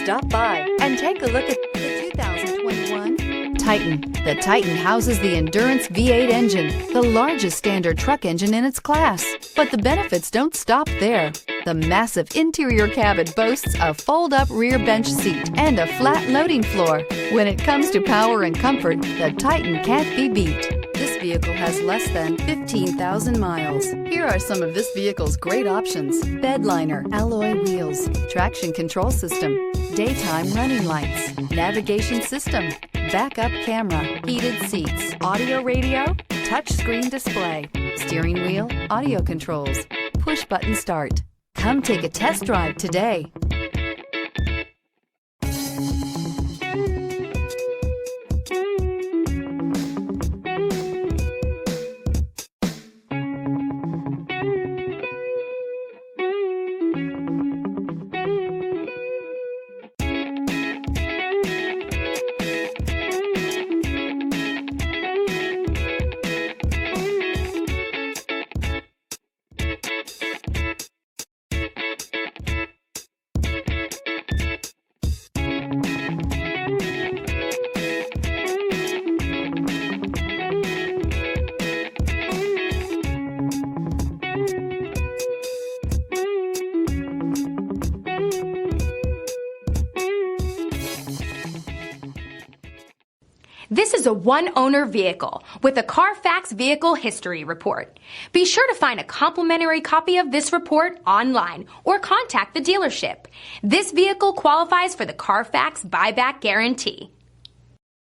Stop by and take a look at the 2021 Titan. The Titan houses the Endurance V8 engine, the largest standard truck engine in its class. But the benefits don't stop there. The massive interior cabin boasts a fold-up rear bench seat and a flat loading floor. When it comes to power and comfort, the Titan can't be beat. This vehicle has less than 15,000 miles. Here are some of this vehicle's great options: bed liner, alloy wheels, traction control system, daytime running lights, navigation system, backup camera, heated seats, audio radio, touchscreen display, steering wheel audio controls, push button start. Come take a test drive today. This is a one-owner vehicle with a Carfax Vehicle History Report. Be sure to find a complimentary copy of this report online or contact the dealership. This vehicle qualifies for the Carfax Buyback Guarantee.